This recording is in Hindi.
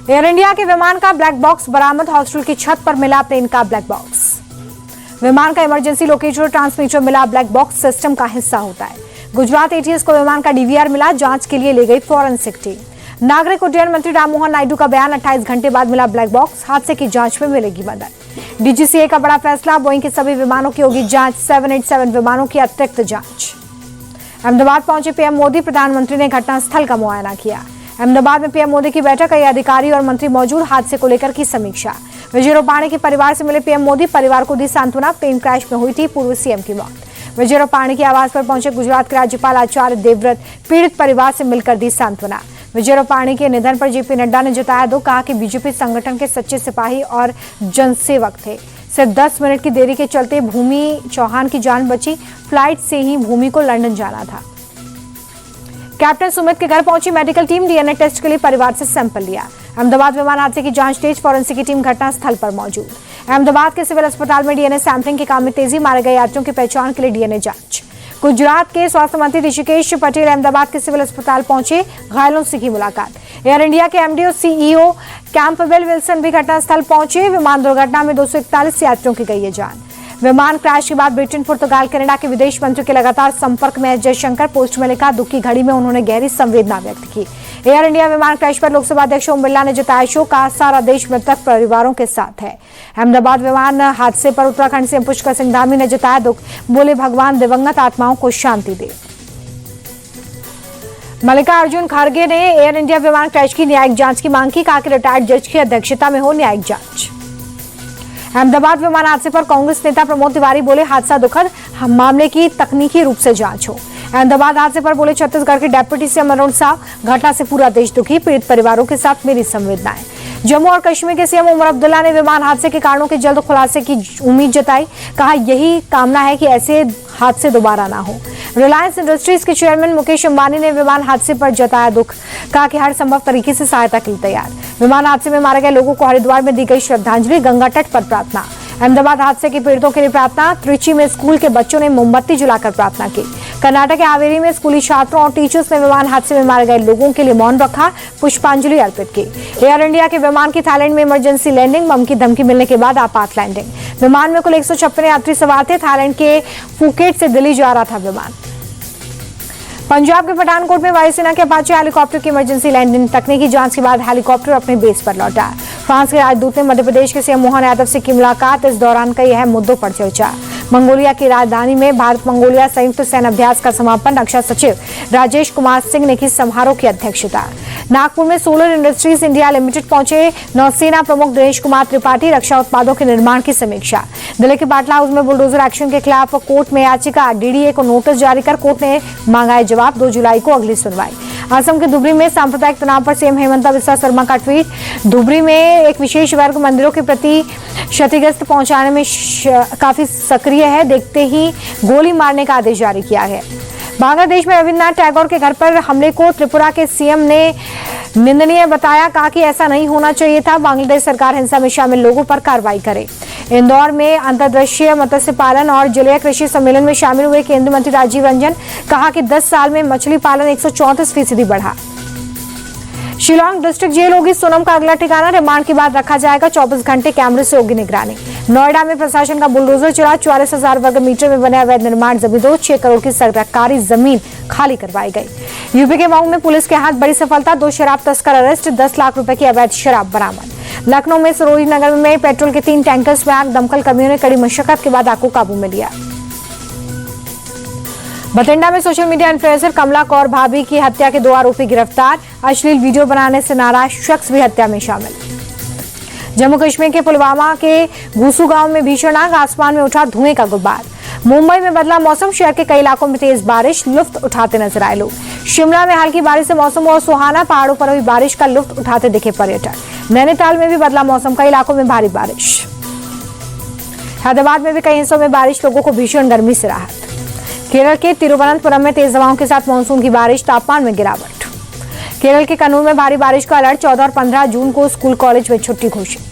एयर इंडिया के विमान का ब्लैक बॉक्स बरामद। हॉस्टल की छत पर मिला प्लेन का ब्लैक बॉक्स। विमान का इमरजेंसी लोकेटर ट्रांसमीटर मिला ब्लैक बॉक्स सिस्टम का हिस्सा होता है। गुजरात एटीएस को विमान का डीवीआर मिला। जांच के लिए ले गई फॉरेंसिक टीम। नागरिक उड्डयन मंत्री राममोहन नायडू का बयान। 28 घंटे बाद मिला ब्लैक बॉक्स। हादसे की जांच में मिलेगी मदद। डीजीसीए का बड़ा फैसला। बोइंग के सभी विमानों की होगी जांच। 787 विमानों की अतिरिक्त जांच। अहमदाबाद पहुंचे पीएम मोदी। प्रधानमंत्री ने घटनास्थल का मुआयना किया। अहमदाबाद में पीएम मोदी की बैठक। कई अधिकारी और मंत्री मौजूद। हादसे को लेकर की समीक्षा। विजय रूपाणी के परिवार से मिले पीएम मोदी। परिवार को दी सांत्वना। प्लेन क्रैश में हुई थी पूर्व सीएम की मौत। विजय रूपाणी के आवास पर पहुंचे गुजरात के राज्यपाल आचार्य देवव्रत। पीड़ित परिवार से मिलकर दी सांत्वना। विजय रूपाणी के निधन पर जेपी नड्डा ने जताया दुख। कहा कि बीजेपी संगठन के सच्चे सिपाही और जनसेवक थे। सिर्फ 10 मिनट की देरी के चलते भूमि चौहान की जान बची। फ्लाइट से ही भूमि को लंदन जाना था। कैप्टन सुमित के घर पहुंची मेडिकल टीम। डीएनए टेस्ट के लिए परिवार से सैंपल लिया। अहमदाबाद विमान हादसे की जांच तेज। फॉरेंसिक की टीम घटनास्थल पर मौजूद। अहमदाबाद के सिविल अस्पताल में डीएनए सैंपलिंग के काम में तेजी। मारे गए यात्रियों की पहचान के लिए डीएनए जांच। गुजरात के स्वास्थ्य मंत्री ऋषिकेश पटेल अहमदाबाद के सिविल अस्पताल पहुंचे। घायलों से की मुलाकात। एयर इंडिया के एमडी और सीईओ कैंपबेल विल्सन भी घटनास्थल पहुंचे। विमान दुर्घटना में 241 यात्रियों की गई है जान। विमान क्रैश के बाद ब्रिटेन, पुर्तगाल, कनाडा के विदेश मंत्री के लगातार संपर्क में जयशंकर। पोस्ट में लिखा दुख की घड़ी में उन्होंने गहरी संवेदना व्यक्त की। एयर इंडिया विमान क्रैश पर लोकसभा अध्यक्ष ओम बिरला ने जताया शोक। कहा सारा देश मृतक परिवारों के साथ है। अहमदाबाद विमान हादसे पर उत्तराखंड सीएम पुष्कर सिंह धामी ने जताया दुख। बोले भगवान दिवंगत आत्माओं को शांति दे। मल्लिकार्जुन खड़गे ने एयर इंडिया विमान क्रैश की न्यायिक जांच की मांग की। कहा कि रिटायर्ड जज की अध्यक्षता में हो न्यायिक जांच। अहमदाबाद विमान हादसे पर कांग्रेस नेता प्रमोद तिवारी बोले हादसा दुखद। मामले की तकनीकी रूप से जांच हो। अहमदाबाद हादसे पर बोले छत्तीसगढ़ के डिप्टी सीएम अरुण साह। घटना से पूरा देश दुखी। पीड़ित परिवारों के साथ मेरी संवेदनाएं। जम्मू और कश्मीर के सीएम उमर अब्दुल्ला ने विमान हादसे के कारणों के जल्द खुलासे की उम्मीद जताई। कहा यही कामना है कि ऐसे हादसे दोबारा ना हो। रिलायंस इंडस्ट्रीज के चेयरमैन मुकेश अंबानी ने विमान हादसे पर जताया दुख। कहा कि हर संभव तरीके से सहायता के लिए तैयार। विमान हादसे में मारे गए लोगों को हरिद्वार में दी गई श्रद्धांजलि। गंगा तट पर प्रार्थना। अहमदाबाद हादसे के पीड़ितों के लिए प्रार्थना। त्रिची में स्कूल के बच्चों ने मोमबत्ती जलाकर प्रार्थना की। कर्नाटक के हावेरी में स्कूली छात्रों और टीचर्स ने विमान हादसे में मारे गए लोगों के लिए मौन रखा। पुष्पांजलि अर्पित की। एयर इंडिया के विमान की थाईलैंड में इमरजेंसी लैंडिंग। बम की धमकी मिलने के बाद आपात लैंडिंग। विमान में कुल 156 यात्री सवार थे। थाईलैंड के फुकेट से दिल्ली जा रहा था विमान। पंजाब के पठानकोट में वायुसेना के अपाचे हेलीकॉप्टर की इमरजेंसी लैंडिंग। तकनीकी जांच के बाद हेलीकॉप्टर अपने बेस पर लौटा। फ्रांस के राजदूत ने मध्य प्रदेश के सीएम मोहन यादव से की मुलाकात। इस दौरान कई अहम मुद्दों पर चर्चा। मंगोलिया की राजधानी में भारत मंगोलिया संयुक्त सैन्य अभ्यास का समापन। रक्षा सचिव राजेश कुमार सिंह ने की समारोह की अध्यक्षता। नागपुर में सोलर इंडस्ट्रीज इंडिया लिमिटेड पहुंचे नौसेना प्रमुख दिनेश कुमार त्रिपाठी। रक्षा उत्पादों के निर्माण की समीक्षा। दिल्ली के बाटला हाउस में बुलडोजर एक्शन के खिलाफ कोर्ट में याचिका। डीडीए को नोटिस जारी कर कोर्ट ने मांगा है जवाब। 2 जुलाई को अगली सुनवाई। असम के धुबरी में सांप्रदायिक तनाव पर सीएम हेमंत बिस्वा शर्मा का ट्वीट। धुबरी में एक विशेष वर्ग मंदिरों के प्रति क्षतिग्रस्त पहुंचाने में काफी सक्रिय है। देखते ही गोली मारने का आदेश जारी किया है। बांग्लादेश में रविन्द्रनाथ टैगोर के घर पर हमले को त्रिपुरा के सीएम ने निंदनीय बताया। कहा कि ऐसा नहीं होना चाहिए था। बांग्लादेश सरकार हिंसा में शामिल लोगों पर कार्रवाई करे। इंदौर में अंतर्देशीय मत्स्य पालन और जलीय कृषि सम्मेलन में शामिल हुए केंद्रीय मंत्री राजीव रंजन। कहा कि 10 साल में मछली पालन 134% बढ़ा। शिलांग डिस्ट्रिक्ट जेल होगी सोनम का अगला ठिकाना। रिमांड के बाद रखा जाएगा। 24 घंटे कैमरे से होगी निगरानी। नोएडा में प्रशासन का बुलडोजर चला। 44,000 वर्ग मीटर में बने अवैध निर्माण जमींदोज। 6 करोड़ की सरकारी जमीन खाली करवाई गई। यूपी के मऊ में पुलिस के हाथ बड़ी सफलता। 2 शराब तस्कर अरेस्ट। 10 लाख रुपए की अवैध शराब बरामद। लखनऊ में सरोज नगर में पेट्रोल के 3 टैंकर्स में आग। दमकल कर्मियों ने कड़ी मशक्कत के बाद आग को काबू में लिया। बठिंडा में सोशल मीडिया इन्फ्लुएंसर कमला कौर भाभी की हत्या के 2 आरोपी गिरफ्तार। अश्लील वीडियो बनाने से नाराज शख्स भी हत्या में शामिल। जम्मू कश्मीर के पुलवामा के घूसू गांव में भीषण आग। आसमान में उठा धुएं का गुब्बार। मुंबई में बदला मौसम। शहर के कई इलाकों में तेज बारिश। लुत्फ उठाते नजर आए लोग। शिमला में हल्की बारिश से मौसम और सुहाना। पहाड़ों पर हुई बारिश का लुत्फ उठाते दिखे पर्यटक। नैनीताल में भी बदला मौसम। कई इलाकों में भारी बारिश। हैदराबाद में भी कई हिस्सों में बारिश। लोगों को भीषण गर्मी से राहत। केरल के तिरुवनंतपुरम में तेज हवाओं के साथ मानसून की बारिश। तापमान में गिरावट। केरल के कन्नूर में भारी बारिश का अलर्ट। 14 और 15 जून को स्कूल कॉलेज में छुट्टी घोषित।